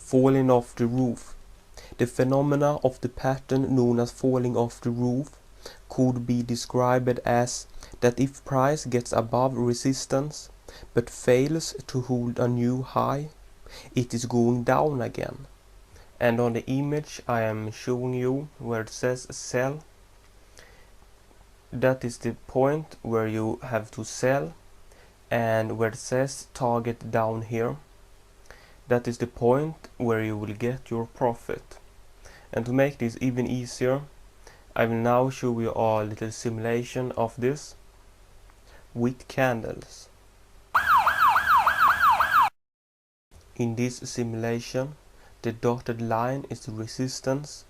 Falling off the roof. The phenomena of the pattern known as falling off the roof could be described as that if price gets above resistance but fails to hold a new high, it is going down again. And on the image I am showing you where it says sell, that is the point where you have to sell, and where it says target down here, that is the point where you will get your profit. And to make this even easier, I will now show you a little simulation of this with candles. In this simulation, the dotted line is the resistance,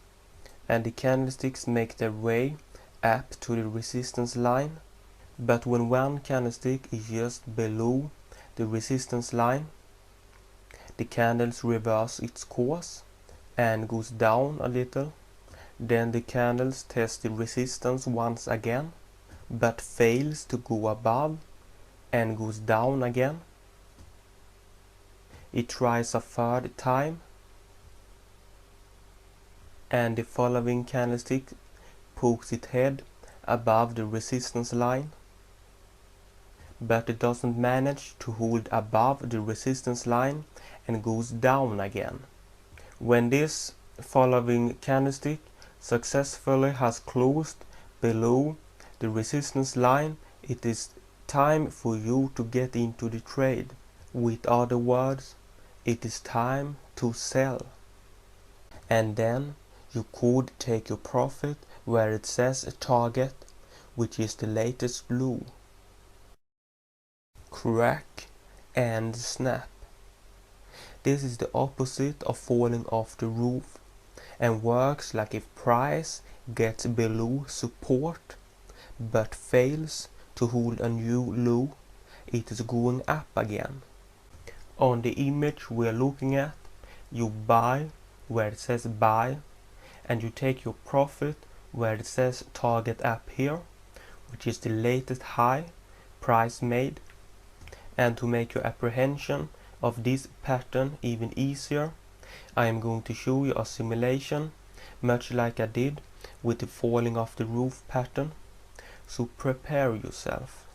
and the candlesticks make their way up to the resistance line. But when one candlestick is just below the resistance line, the candles reverse its course and goes down a little. Then the candles test the resistance once again, but fails to go above and goes down again. It tries a third time, and the following candlestick pokes its head above the resistance line, but it doesn't manage to hold above the resistance line and goes down again. When this following candlestick successfully has closed below the resistance line, it is time for you to get into the trade. With other words, it is time to sell. And then you could take your profit where it says target, which is the latest blue. Crack and snap. This is the opposite of falling off the roof, and works like if price gets below support but fails to hold a new low, it is going up again. On the image we are looking at, you buy where it says buy, and you take your profit where it says target up here, which is the latest high price made. And to make your apprehension of this pattern even easier, I am going to show you a simulation much like I did with the falling off the roof pattern. So prepare yourself.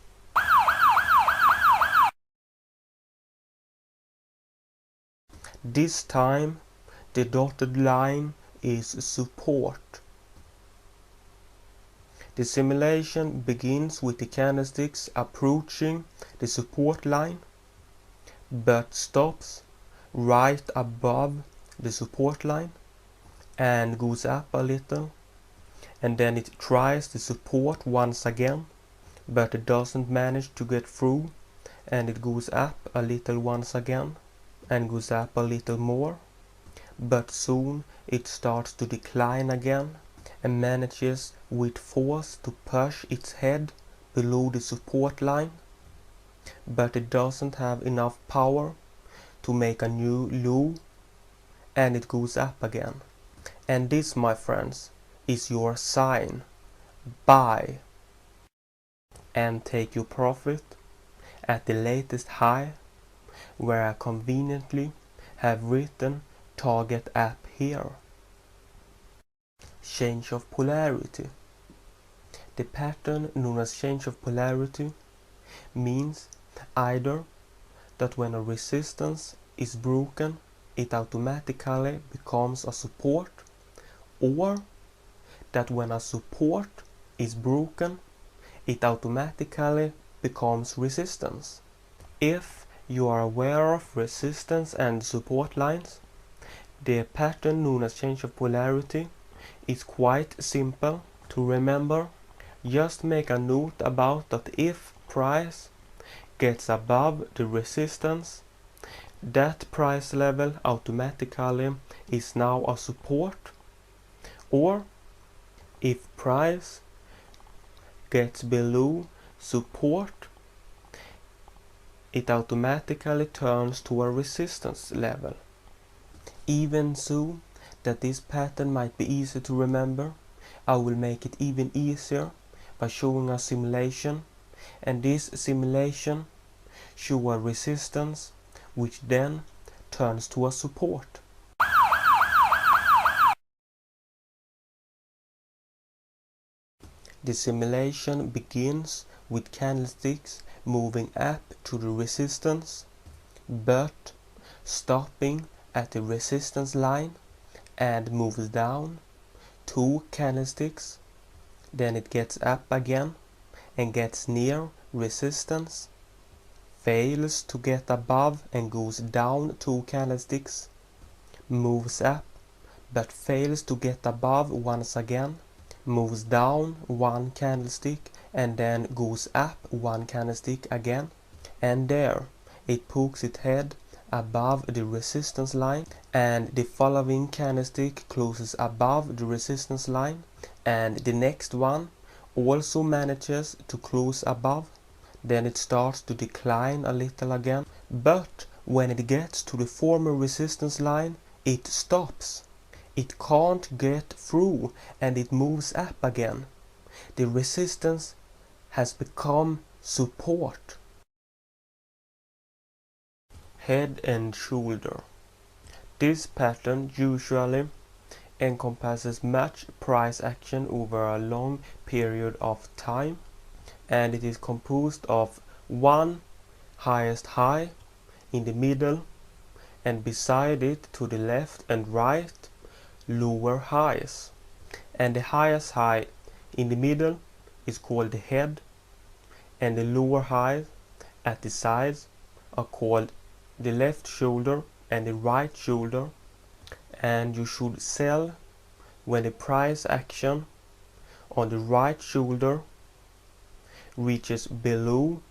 This time the dotted line is support. The simulation begins with the candlesticks approaching the support line, but stops right above the support line and goes up a little, and then it tries the support once again, but it doesn't manage to get through, and it goes up a little once again and goes up a little more, but soon it starts to decline again and manages with force to push its head below the support line, but it doesn't have enough power to make a new low, and it goes up again. And this, my friends, is your sign. Buy and take your profit at the latest high, where I conveniently have written target up here. Change of polarity. The pattern known as change of polarity means either that when a resistance is broken, it automatically becomes a support, or that when a support is broken, it automatically becomes resistance. If you are aware of resistance and support lines, the pattern known as change of polarity is quite simple to remember. Just make a note about that if price gets above the resistance, that price level automatically is now a support, or if price gets below support, it automatically turns to a resistance level. Even so, that this pattern might be easy to remember, I will make it even easier by showing a simulation, and this simulation shows a resistance which then turns to a support. The simulation begins with candlesticks moving up to the resistance, but stopping at the resistance line and moves down 2 candlesticks. Then it gets up again and gets near resistance, fails to get above and goes down 2 candlesticks, moves up but fails to get above once again, moves down 1 candlestick and then goes up 1 candlestick again, and there it pokes its head above the resistance line, and the following candlestick closes above the resistance line, and the next one also manages to close above. Then it starts to decline a little again, but when it gets to the former resistance line, it stops. It can't get through and it moves up again. The resistance has become support. Head and shoulder. This pattern usually encompasses much price action over a long period of time, and it is composed of one highest high in the middle, and beside it to the left and right lower highs, and the highest high in the middle is called the head, and the lower highs at the sides are called the left shoulder and the right shoulder, and you should sell when the price action on the right shoulder reaches below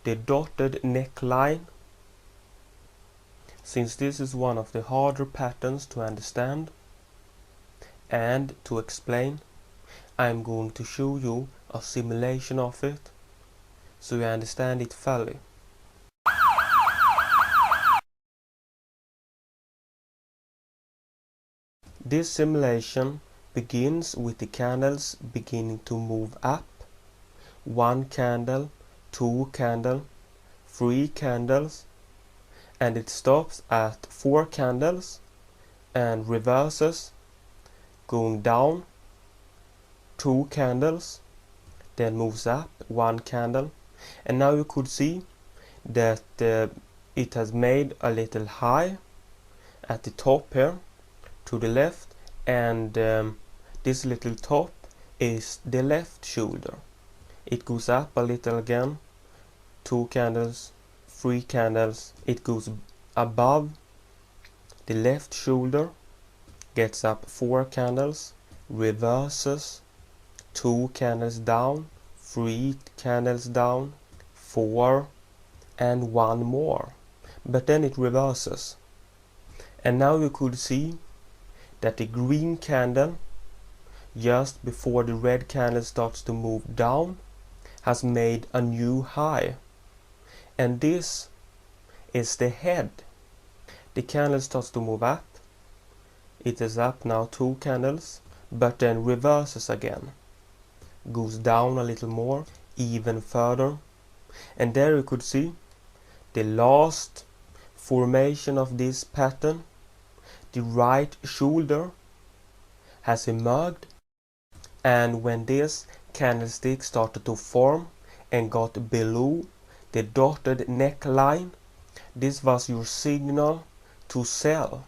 the dotted neckline. Since this is one of the harder patterns to understand and to explain, I'm going to show you a simulation of it so you understand it fully. This simulation begins with the candles beginning to move up. 1 candle, 2 candle, 3 candles, and it stops at 4 candles and reverses, going down 2 candles, then moves up 1 candle, and now you could see that it has made a little high at the top here to the left, and this little top is the left shoulder. It goes up a little again, 2 candles, 3 candles, it goes above the left shoulder, gets up 4 candles, reverses, 2 candles down, 3 candles down, 4, and 1 more, but then it reverses. And now you could see that the green candle just before the red candle starts to move down has made a new high, and this is the head. The candle starts to move up. It is up now 2 candles, but then reverses again, goes down a little more, even further, and there you could see the last formation of this pattern. The right shoulder has emerged, and when this candlestick started to form and got below the dotted neckline, this was your signal to sell.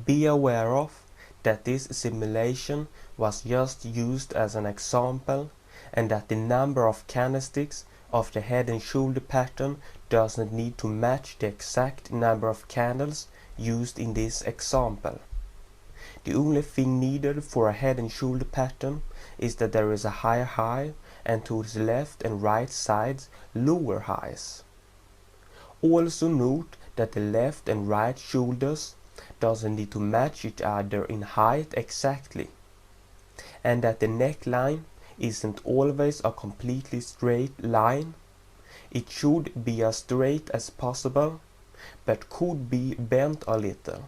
Be aware of that this simulation was just used as an example, and that the number of candlesticks of the head and shoulder pattern doesn't need to match the exact number of candles used in this example. The only thing needed for a head and shoulder pattern is that there is a higher high and to the left and right sides lower highs. Also note that the left and right shoulders doesn't need to match each other in height exactly, and that the neckline isn't always a completely straight line. It should be as straight as possible, but could be bent a little.